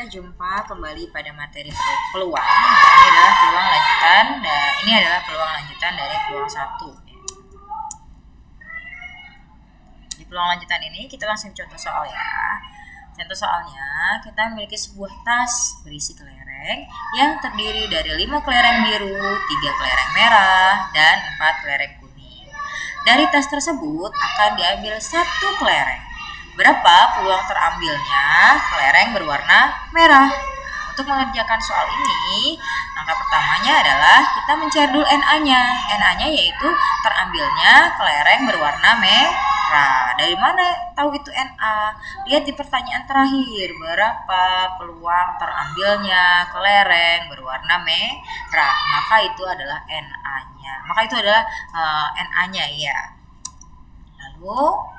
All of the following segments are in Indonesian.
kita jumpa kembali pada materi peluang. Ini adalah peluang lanjutan dan ini adalah peluang lanjutan dari peluang 1. Di peluang lanjutan ini kita langsung contoh soal ya. Contoh soalnya, kita memiliki sebuah tas berisi kelereng yang terdiri dari 5 kelereng biru, 3 kelereng merah, dan 4 kelereng kuning. Dari tas tersebut akan diambil 1 kelereng. Berapa peluang terambilnya kelereng berwarna merah? Untuk mengerjakan soal ini, langkah pertamanya adalah kita mencari dulu NA-nya. NA-nya yaitu terambilnya kelereng berwarna merah. Dari mana tahu itu NA? Lihat di pertanyaan terakhir, berapa peluang terambilnya kelereng berwarna merah? Maka itu adalah NA-nya. Maka itu adalah NA-nya ya. Lalu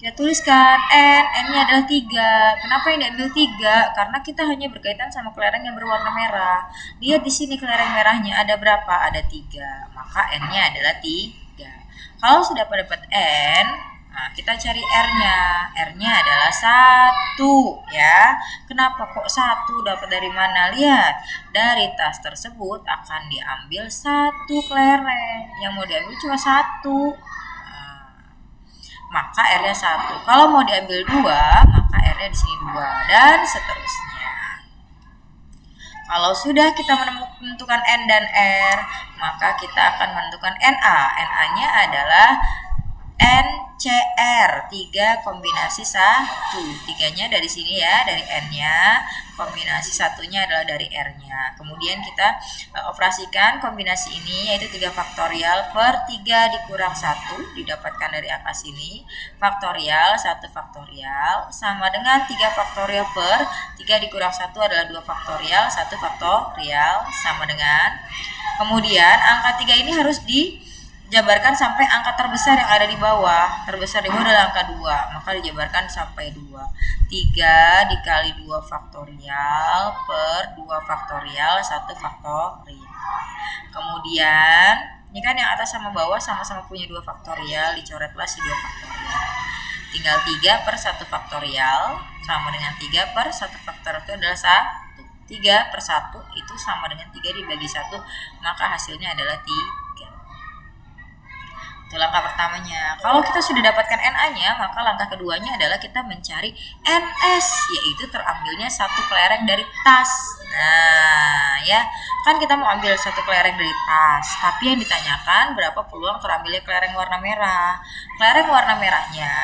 kita tuliskan N-nya adalah 3. Kenapa yang diambil 3? Karena kita hanya berkaitan sama kelereng yang berwarna merah. Lihat di sini kelereng merahnya ada berapa? Ada 3. Maka N-nya adalah 3. Kalau sudah dapat N, nah kita cari R-nya. R-nya adalah 1 ya. Kenapa kok 1? Dapat dari mana? Lihat. Dari tas tersebut akan diambil 1 kelereng. Yang mau diambil cuma 1. Maka R-nya 1. Kalau mau diambil 2, maka R-nya di sini 2 dan seterusnya. Kalau sudah kita menentukan N dan R, maka kita akan menentukan NA. NA-nya adalah NCR, 3 kombinasi 1. 3-nya dari sini ya, dari N-nya. Kombinasi 1-nya adalah dari R-nya. Kemudian kita operasikan kombinasi ini, yaitu 3 faktorial per 3 dikurang 1, didapatkan dari angka sini. Faktorial, 1 faktorial, sama dengan 3 faktorial per 3 dikurang 1 adalah 2 faktorial, 1 faktorial, sama dengan. Kemudian angka 3 ini harus dijabarkan sampai angka terbesar yang ada di bawah. Terbesar di bawah adalah angka 2, maka dijabarkan sampai 2. 3 dikali 2 faktorial per 2 faktorial 1 faktorial. Kemudian ini kan yang atas sama bawah sama-sama punya 2 faktorial, dicoretlah si 2 faktorial. Tinggal 3 per 1 faktorial sama dengan 3 per 1 faktorial itu adalah 1. 3 per 1 itu sama dengan 3 dibagi 1, maka hasilnya adalah 3. Itu langkah pertamanya. Kalau kita sudah dapatkan NA-nya, maka langkah keduanya adalah kita mencari NS, yaitu terambilnya 1 kelereng dari tas. Nah, ya, kan kita mau ambil 1 kelereng dari tas, tapi yang ditanyakan berapa peluang terambilnya kelereng warna merah. Kelereng warna merahnya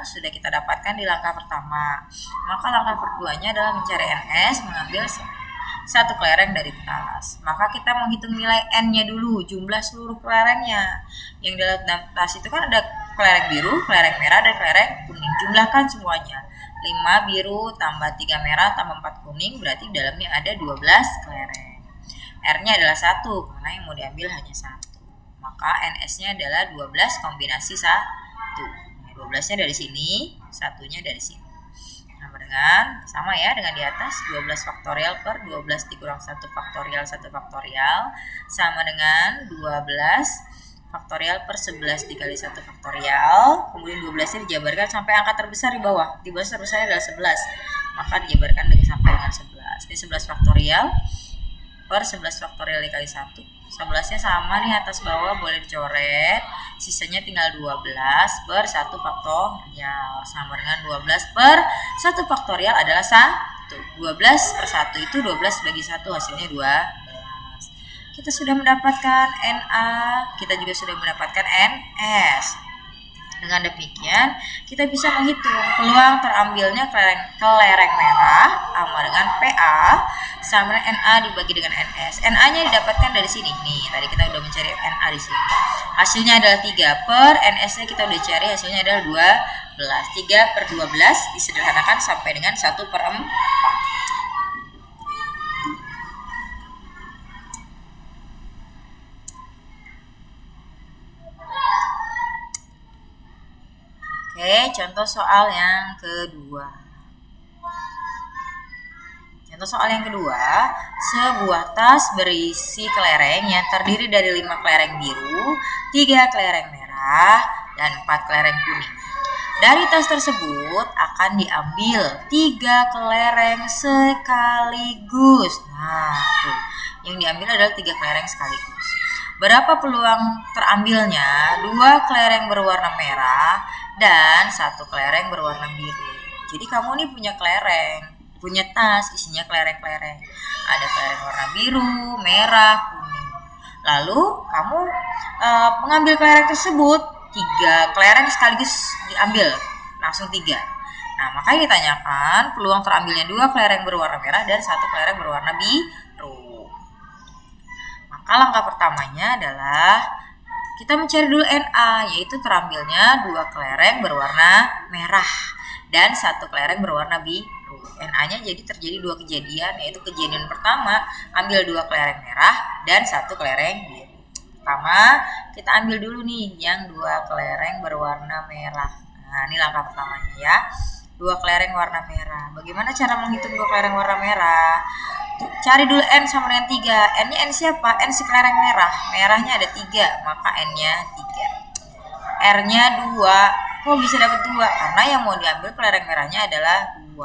sudah kita dapatkan di langkah pertama. Maka langkah keduanya adalah mencari NS, mengambil 1 kelereng dari tas. Maka kita menghitung nilai N-nya dulu, jumlah seluruh kelerengnya. Yang dalam tas itu kan ada kelereng biru, kelereng merah, dan kelereng kuning. Jumlahkan semuanya. 5 biru tambah 3 merah tambah 4 kuning, berarti dalamnya ada 12 kelereng. R-nya adalah 1, karena yang mau diambil hanya 1. Maka NS-nya adalah 12 kombinasi 1. Nah, 12-nya dari sini, 1-nya dari sini. Sama ya dengan di atas, 12 faktorial per 12 dikurang 1 faktorial 1 faktorial sama dengan 12 faktorial per 11 dikali 1 faktorial. Kemudian 12-nya dijabarkan sampai angka terbesar di bawah. Di bawah terbesarnya adalah 11. Maka dijabarkan sampai dengan 11. Ini 11 faktorial per 11 faktorial dikali 1. 11-nya sama nih atas bawah, boleh dicoret. Sisanya tinggal 12 per 1 faktorial sama dengan 12 per 1 faktorial adalah 1. 12 per 1 itu 12 bagi 1, hasilnya 12. Kita sudah mendapatkan NA, kita juga sudah mendapatkan NS. Dengan demikian, kita bisa menghitung peluang terambilnya kelereng merah sama dengan PA sama dengan NA dibagi dengan NS. NA-nya didapatkan dari sini. Nih, tadi kita udah mencari NA di sini. Hasilnya adalah 3 per NS-nya kita udah cari, hasilnya adalah 12. 3 per 12 disederhanakan sampai dengan 1 per 4. Oke, contoh soal yang kedua. Contoh soal yang kedua, sebuah tas berisi kelereng yang terdiri dari 5 kelereng biru, 3 kelereng merah, dan 4 kelereng kuning. Dari tas tersebut akan diambil 3 kelereng sekaligus. Nah, tuh. Yang diambil adalah 3 kelereng sekaligus. Berapa peluang terambilnya? 2 kelereng berwarna merah dan 1 kelereng berwarna biru. Jadi kamu nih punya kelereng, punya tas isinya kelereng-kelereng. Ada kelereng warna biru, merah, kuning. Lalu kamu mengambil kelereng tersebut, 3 kelereng sekaligus diambil, langsung 3. Nah, makanya ditanyakan peluang terambilnya 2 kelereng berwarna merah dan 1 kelereng berwarna biru. Maka langkah pertamanya adalah kita mencari dulu NA, yaitu terambilnya 2 kelereng berwarna merah dan 1 kelereng berwarna biru. NA-nya jadi terjadi 2 kejadian, yaitu kejadian pertama ambil 2 kelereng merah dan 1 kelereng biru. Pertama, kita ambil dulu nih yang 2 kelereng berwarna merah. Nah, ini langkah pertamanya ya. 2 kelereng warna merah. Bagaimana cara menghitung 2 kelereng warna merah? Cari dulu N sama dengan 3. N-nya N siapa? N si kelereng merah. Merahnya ada 3, maka N-nya 3. R-nya 2. Kok bisa dapat 2? Karena yang mau diambil kelereng merahnya adalah 2.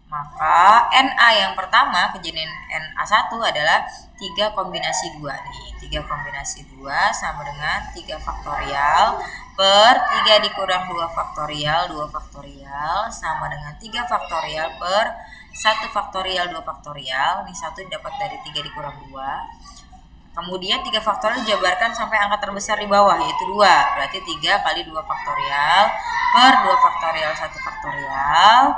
Maka NA yang pertama, kejadian NA1 adalah 3 kombinasi 2 nih. 3 kombinasi 2 sama dengan 3 faktorial per 3 dikurang 2 faktorial, 2 faktorial sama dengan 3 faktorial per 1 faktorial, 2 faktorial. Ini 1 dapat dari 3 dikurang 2. Kemudian 3 faktorial dijabarkan sampai angka terbesar di bawah, yaitu 2. Berarti 3 kali 2 faktorial per 2 faktorial, 1 faktorial.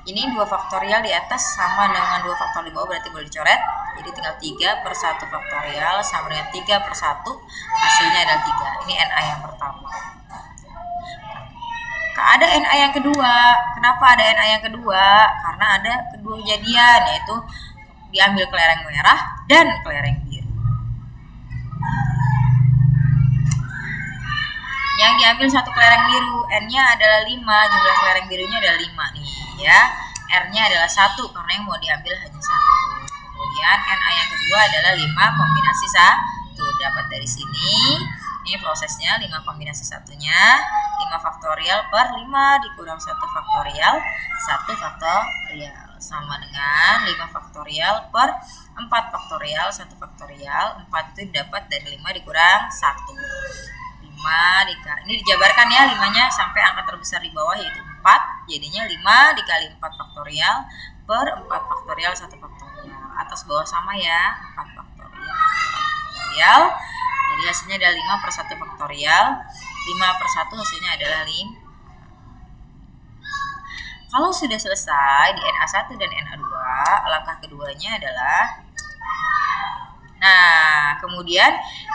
Ini 2 faktorial di atas sama dengan 2 faktorial di bawah, berarti boleh dicoret. Jadi tinggal 3 per 1 faktorial sama dengan 3 per 1. Hasilnya adalah 3. Ini NA yang pertama. Ada NA yang kedua. Kenapa ada NA yang kedua? Karena ada kedua kejadian, yaitu diambil kelereng merah dan kelereng biru. Yang diambil 1 kelereng biru, N-nya adalah 5, jumlah kelereng birunya adalah 5 nih ya. R-nya adalah 1 karena yang mau diambil hanya 1. Kemudian NA yang kedua adalah 5 kombinasi 1. Dapat dari sini. Ini prosesnya 5 kombinasi 1-nya. 5 faktorial per 5 dikurang 1 faktorial, 1 faktorial. Sama dengan 5 faktorial per 4 faktorial, 1 faktorial. 4 itu dapat dari 5 dikurang 1. Ini dijabarkan ya 5-nya sampai angka terbesar di bawah, yaitu 4. Jadinya 5 dikali 4 faktorial per 4 faktorial, 1 faktorial. Atas bawah sama ya, 4 faktorial, 4 faktorial. Jadi hasilnya adalah 5 per 1 faktorial. 5 per 1 hasilnya adalah 5. Kalau sudah selesai di NA1 dan NA2, langkah keduanya adalah, nah, kemudian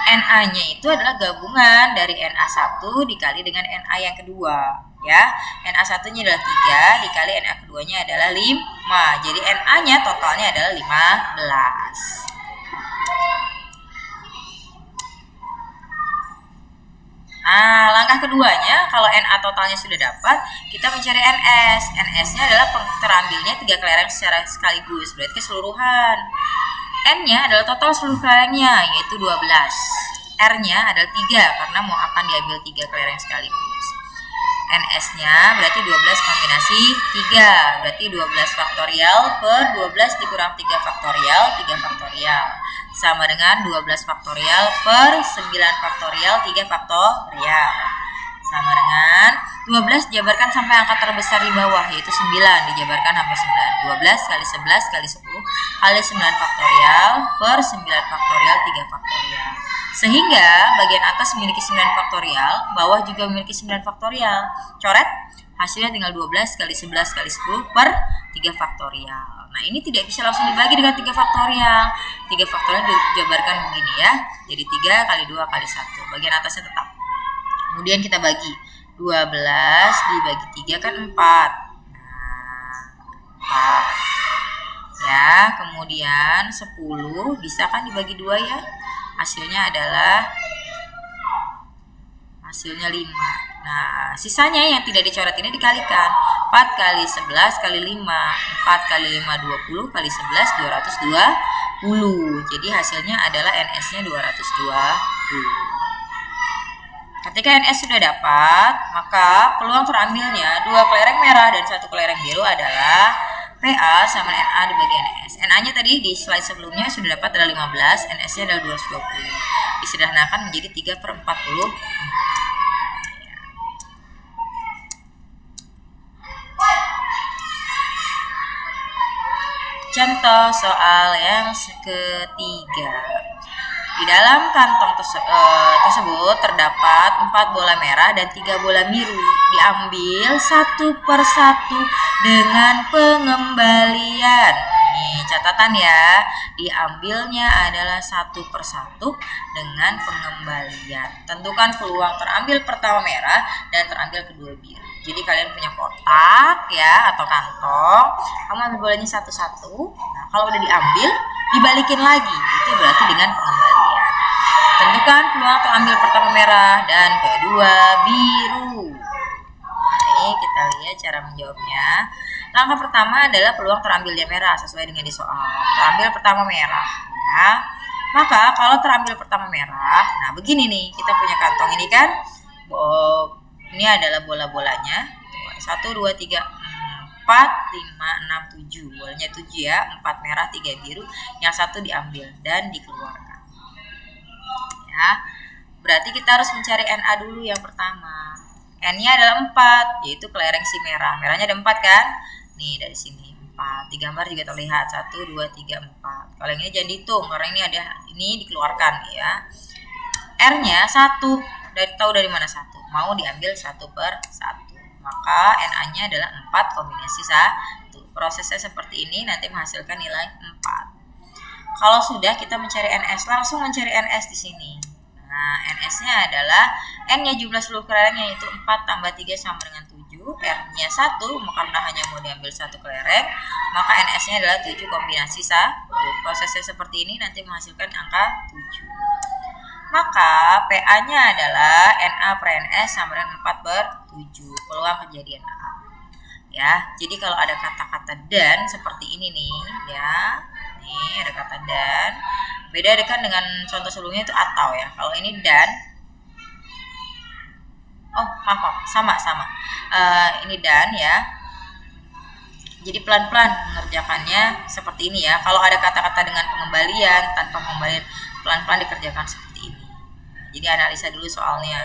NA-nya itu adalah gabungan dari NA1 dikali dengan NA yang kedua. Ya, NA1-nya adalah 3 dikali NA keduanya adalah 5. Jadi NA-nya totalnya adalah 15. Nah, langkah keduanya, kalau NA totalnya sudah dapat, kita mencari NS. NS-nya adalah terambilnya 3 kelereng secara sekaligus, berarti keseluruhan. N-nya adalah total seluruh kelerengnya, yaitu 12. R-nya adalah 3, karena mau akan diambil 3 kelereng sekaligus. NS-nya berarti 12 kombinasi 3, berarti 12 faktorial per 12 dikurang 3 faktorial, 3 faktorial. Sama dengan 12 faktorial per 9 faktorial, 3 faktorial. Sama dengan 12 dijabarkan sampai angka terbesar di bawah, yaitu 9, dijabarkan sampai 9. 12 kali 11 kali 10 kali 9 faktorial per 9 faktorial, 3 faktorial. Sehingga bagian atas memiliki 9 faktorial, bawah juga memiliki 9 faktorial. Coret, hasilnya tinggal 12 kali 11 kali 10 per 3 faktorial. Nah, ini tidak bisa langsung dibagi dengan 3 faktorial. 3 faktorial dijabarkan begini ya. Jadi 3 kali 2 kali 1. Bagian atasnya tetap. Kemudian kita bagi. 12 dibagi 3 kan 4. Nah, 4. Ya, kemudian 10 bisa kan dibagi 2 ya. Hasilnya adalah 5. Nah, sisanya yang tidak dicoret ini dikalikan. 4 kali 11 kali 5. 4 kali 5 20 kali 11 220. Jadi hasilnya adalah NS-nya 220. Ketika NS sudah dapat, maka peluang terambilnya 2 kelereng merah dan 1 kelereng biru adalah PA sama NA dibagi NS. NA-nya tadi di slide sebelumnya sudah dapat adalah 15, NS-nya adalah 220. Disederhanakan menjadi 3/40. Contoh soal yang ketiga. Di dalam kantong tersebut terdapat 4 bola merah dan 3 bola biru. Diambil satu persatu dengan pengembalian. Nih, catatan ya. Diambilnya adalah satu persatu dengan pengembalian. Tentukan peluang terambil pertama merah dan terambil kedua biru. Jadi kalian punya kotak ya atau kantong, kamu ambil bolanya satu-satu. Nah, kalau udah diambil, dibalikin lagi. Itu berarti dengan pengembalian. Tentukan peluang terambil pertama merah dan kedua biru. Baik, kita lihat cara menjawabnya. Langkah pertama adalah peluang terambilnya merah sesuai dengan di soal. Terambil pertama merah ya. Maka kalau terambil pertama merah, nah begini nih, kita punya kantong ini kan. Ini adalah bola-bolanya. 1, 2, 3, 4, 5, 6, 7. Bolanya 7 ya. 4 merah, 3 biru. Yang satu diambil dan dikeluarkan. Ya. Berarti kita harus mencari NA dulu yang pertama. N-nya adalah 4, yaitu kelereng si merah. Merahnya ada 4 kan? Nih dari sini 4. Di gambar juga terlihat 1, 2, 3, 4. Kalau yang ini jangan dihitung karena ini dikeluarkan ya. R-nya 1. Tahu dari mana 1? Mau diambil 1/1. Maka NA-nya adalah 4 kombinasi 1. Prosesnya seperti ini nanti menghasilkan nilai 4. Kalau sudah kita mencari NS, langsung mencari NS di sini. Nah, NS-nya adalah N-nya jumlah seluruh kelerengnya yaitu 4 tambah 3 sama dengan 7. R-nya 1, karena hanya mau diambil 1 kelereng, maka NS-nya adalah 7 kombinasi 1. Prosesnya seperti ini nanti menghasilkan angka 7. Maka PA-nya adalah NA per NS sama dengan 4/7. Peluang kejadian A. Ya, jadi kalau ada kata-kata dan seperti ini nih, ya. Nih ada kata dan. Beda dengan contoh sebelumnya itu atau ya. Kalau ini dan. Oh, maaf, sama. Ini dan ya. Jadi pelan-pelan mengerjakannya seperti ini ya. Kalau ada kata-kata dengan pengembalian, tanpa pengembalian, pelan-pelan dikerjakan seperti ini. Jadi analisa dulu soalnya.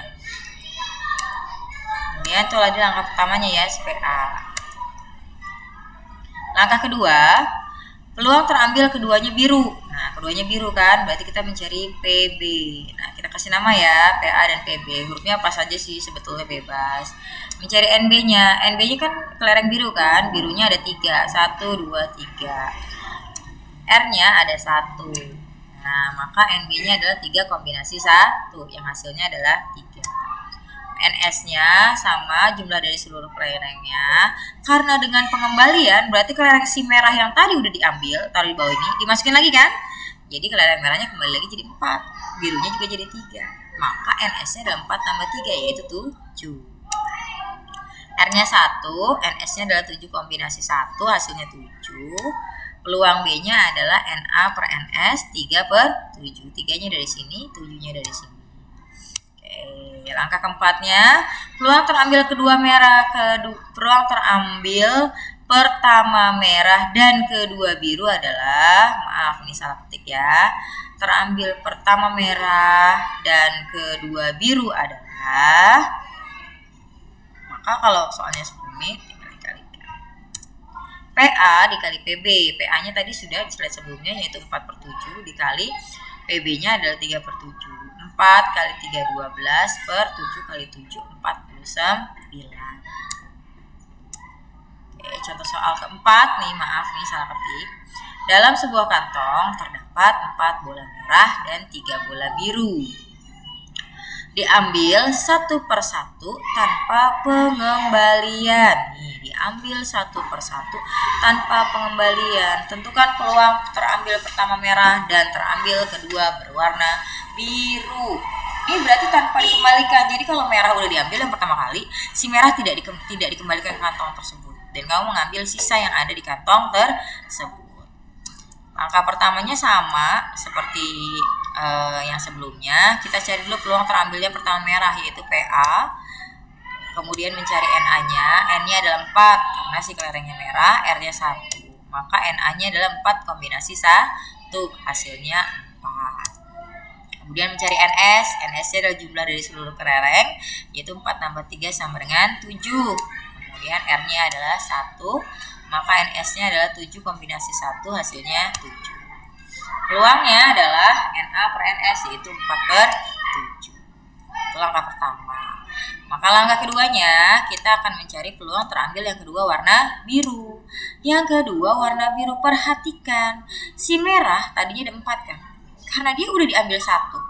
Kemudian itu lagi langkah pertamanya ya, PA. Langkah kedua, peluang terambil keduanya biru. Nah, keduanya biru kan, berarti kita mencari PB. Nah, kita kasih nama ya, PA dan PB. Hurufnya apa saja sih, sebetulnya bebas. Mencari NB-nya. NB-nya kan kelereng biru kan, birunya ada 3. 1, 2, 3. R-nya ada 1. Nah, maka NB-nya adalah 3 kombinasi 1, yang hasilnya adalah 3. NS-nya sama jumlah dari seluruh kelerengnya. Karena dengan pengembalian, berarti kelereng si merah yang tadi udah diambil, taruh di bawah ini, dimasukin lagi kan? Jadi kelereng merahnya kembali lagi jadi 4, birunya juga jadi 3. Maka NS-nya adalah 4 tambah 3, yaitu 7. R-nya 1, NS-nya adalah 7 kombinasi 1, hasilnya 7. Peluang B-nya adalah NA per NS 3/7. 3-nya dari sini, 7-nya dari sini. Oke, langkah keempatnya, peluang terambil kedua merah, peluang terambil pertama merah dan kedua biru adalah, maaf ini salah ketik ya. Terambil pertama merah dan kedua biru adalah, maka kalau soalnya seperti ini PA dikali PB. PA-nya tadi sudah di slide sebelumnya yaitu 4/7 dikali PB-nya adalah 3/7. 4 kali 3 12 per 7 kali 7 49. Oke, contoh soal keempat nih, maaf nih salah ketik. Dalam sebuah kantong terdapat 4 bola merah dan 3 bola biru. Diambil satu persatu tanpa pengembalian. Nih, diambil satu persatu tanpa pengembalian. Tentukan peluang terambil pertama merah dan terambil kedua berwarna biru. Ini berarti tanpa dikembalikan. Jadi kalau merah udah diambil yang pertama kali, si merah tidak dikembalikan ke kantong tersebut. Dan kamu mengambil sisa yang ada di kantong tersebut. Langkah pertamanya sama seperti yang sebelumnya, kita cari dulu peluang terambilnya pertama merah, yaitu PA. Kemudian mencari NA-nya, N-nya adalah 4 karena si kelerengnya merah, R-nya 1. Maka NA-nya adalah 4 kombinasi 1, hasilnya 4. Kemudian mencari NS, NS-nya adalah jumlah dari seluruh kelereng, yaitu 4 tambah 3 sama dengan 7. Kemudian R-nya adalah 1, maka NS-nya adalah 7 kombinasi 1, hasilnya 7. Peluangnya adalah NA per NS, yaitu 4/7. Itu langkah pertama. Maka langkah keduanya, kita akan mencari peluang terambil yang kedua warna biru. Yang kedua warna biru, perhatikan. Si merah tadinya ada 4 kan? Karena dia udah diambil 1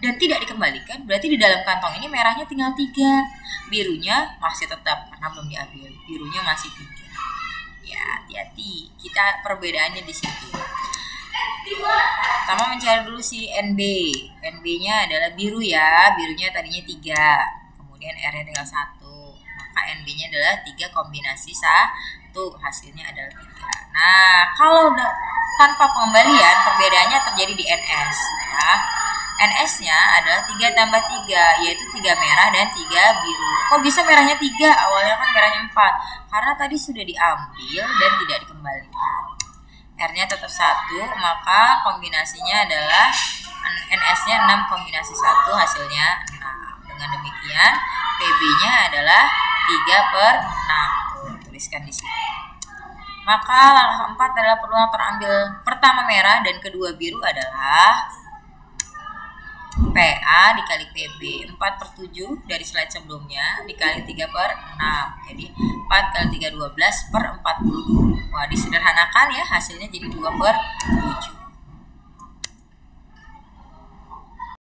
dan tidak dikembalikan, berarti di dalam kantong ini merahnya tinggal 3. Birunya masih tetap karena belum diambil. Birunya masih 3. Ya, hati-hati. Kita perbedaannya di situ. Pertama mencari dulu si NB. NB-nya adalah biru ya. Birunya tadinya 3. Kemudian R-nya tinggal 1. Maka NB-nya adalah 3 kombinasi 1. Hasilnya adalah 3. Nah, kalau tanpa pengembalian, perbedaannya terjadi di NS ya. NS-nya adalah 3 tambah 3, yaitu 3 merah dan 3 biru. Kok bisa merahnya 3? Awalnya kan merahnya 4. Karena tadi sudah diambil dan tidak dikembalikan. R-nya tetap 1, maka kombinasinya adalah NS-nya 6 kombinasi 1, hasilnya 6. Dengan demikian, PB-nya adalah 3/6. Tuliskan di sini. Maka langkah 4 adalah peluang terambil pertama merah dan kedua biru adalah PA dikali PB. 4/7 dari slide sebelumnya dikali 3/6. Jadi 4 kali 3 12/42. Wah, disederhanakan ya, hasilnya jadi 2/7.